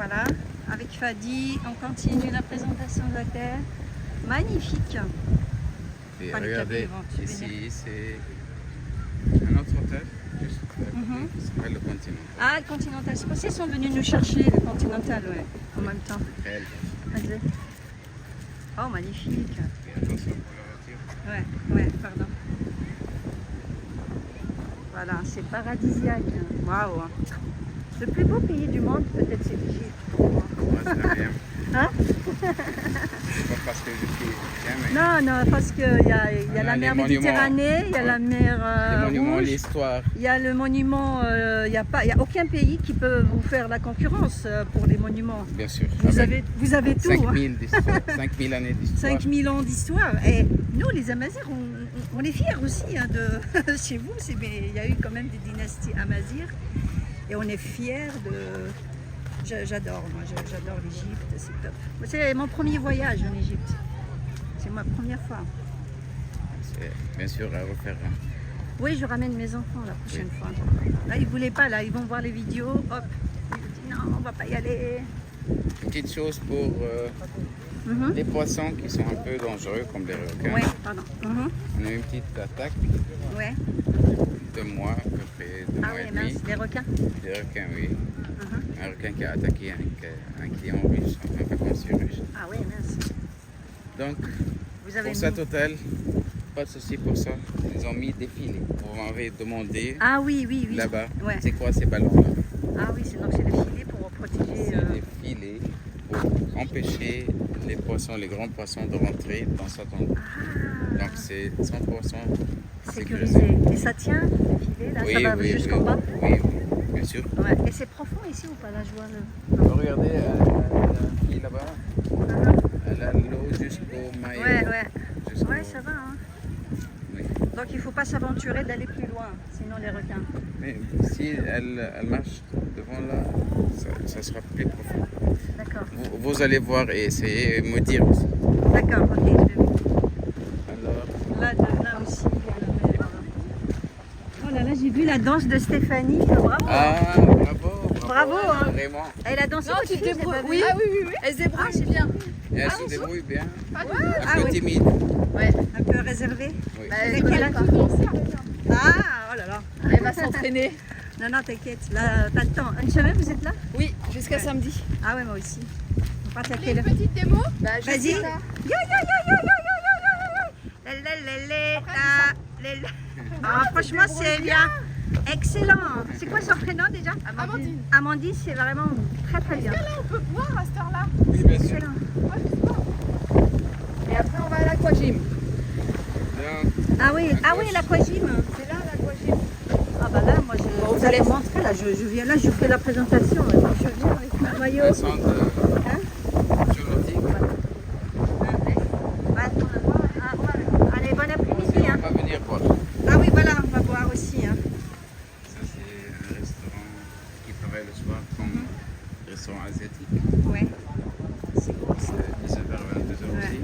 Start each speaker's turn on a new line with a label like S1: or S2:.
S1: Voilà, avec Fadi, on continue la présentation de l'hôtel. Magnifique.
S2: Et
S1: Enfin, les
S2: regardez,
S1: cabines vont venir.
S2: ici c'est un autre hôtel, juste à côté, qui s'appelle le Continental.
S1: Ah, le Continental. C'est parce qu'ils sont venus nous chercher, le Continental, ouais, en même temps.
S2: Réel.
S1: Vas-y. Oh, magnifique.
S2: Et attention pour la voiture.
S1: Ouais, pardon. Voilà, c'est paradisiaque. Waouh. Le plus beau pays du monde, peut-être, c'est l'Égypte.
S2: Moi, c'est rien.
S1: Hein?
S2: C'est pas parce que je suis bien, mais
S1: Non, parce qu'il y a la
S2: les
S1: mer
S2: monuments.
S1: Méditerranée, il y a la mer
S2: les monuments,
S1: Rouge,
S2: l'histoire.
S1: il y a le monument, il n'y a aucun pays qui peut vous faire la concurrence pour les monuments.
S2: Bien sûr.
S1: Vous
S2: avec
S1: avez tout.
S2: 5000 d'histoire, 5000 années d'histoire.
S1: 5000 ans d'histoire. Et nous, les Amazirs, on est fiers aussi hein, de chez vous. Mais il y a eu quand même des dynasties Amazirs. Et on est fiers de... J'adore, moi, j'adore l'Égypte, c'est top. C'est mon premier voyage en Égypte. C'est ma première fois.
S2: C'est bien sûr à refaire. Hein.
S1: Oui, je ramène mes enfants la prochaine fois. Là, ils ne voulaient pas, là, ils vont voir les vidéos. Hop, ils disent non, on ne va pas y aller.
S2: Une petite chose pour les poissons qui sont un peu dangereux, comme les requins.
S1: Oui, pardon.
S2: On a eu une petite attaque
S1: Ouais.
S2: de mois, à peu près 2
S1: Ah
S2: mois
S1: oui,
S2: et demi.
S1: mince, les requins.
S2: Des requins, oui. Un requin qui a attaqué un client russe, un vacancier russe.
S1: Ah oui, mince.
S2: Donc,
S1: Vous avez
S2: pour cet hôtel, pas de souci pour ça. Ils ont mis des filets. Vous m'avez demandé
S1: Ah oui.
S2: là-bas,
S1: Ouais.
S2: c'est quoi ces ballons-là?
S1: Ah oui, donc c'est le filet pour protéger.
S2: C'est des filets pour empêcher les poissons, les grands poissons de rentrer dans cet endroit. Donc c'est 100% sécurisé.
S1: Sécurisé. Et ça tient, le filet, là, ça va jusqu'en bas?
S2: Oui, bien sûr.
S1: Ouais. Et c'est profond ici ou pas, là, je vois le...
S2: Regardez la fille là-bas, elle a l'eau jusqu'au maillot.
S1: Ouais, ça va. Hein.
S2: Oui.
S1: Donc il ne faut pas s'aventurer d'aller plus loin, sinon les requins.
S2: Mais si elle marche devant là, ça sera plus profond.
S1: D'accord.
S2: Vous allez voir et essayer de me dire aussi.
S1: D'accord, ok, je vais voir.
S2: Alors,
S1: Là aussi, il y a la mer. Oh là là, j'ai vu la danse de Stéphanie. Bravo.
S2: ah, bravo.
S1: Bravo, hein.
S2: Vraiment.
S1: Elle a dansé votre fille, je l'ai pas vu.
S3: Oui, elle se débrouille, c'est bien.
S2: Et elle se débrouille bien.
S1: Ah
S2: Un peu
S1: oui.
S2: timide.
S3: Ouais.
S1: Un peu réservée.
S2: Oui.
S1: Elle a quel âge? Ah, oh là là.
S3: Elle va s'entraîner.
S1: Non, t'inquiète, là, t'as le temps. Une semaine, vous êtes là?
S3: Oui, jusqu'à samedi.
S1: Ah ouais, moi aussi. On part à
S3: Une
S1: quelle heure?
S3: petite démo
S1: Vas-y. Yo, yo, yo, yo, yo, yo, yo, yo, yo. Ah, franchement, c'est bien. Excellent. C'est quoi son prénom déjà?
S3: Amandine.
S1: Amandine, c'est vraiment très très bien.
S3: Là, on peut boire à cette heure-là.
S2: Oui, bien sûr.
S1: Excellent.
S3: Et après, on va à l'aquagym.
S2: Donc,
S1: Ah oui, l'aquagym.
S3: C'est là, l'aquagym.
S1: Ah bah là, moi, vous allez montrer, là, je viens là, je fais la présentation. Là, je viens avec mon maillot.
S2: un centre sur nautique.
S1: Allez, bon après-midi. Hein.
S2: On va venir voir.
S1: Ah oui, voilà, on va boire aussi. Hein.
S2: Ça, c'est un restaurant qui travaille le soir comme restaurant asiatique.
S1: Ouais.
S2: C'est 19h, 22h
S1: Ouais.
S2: aussi.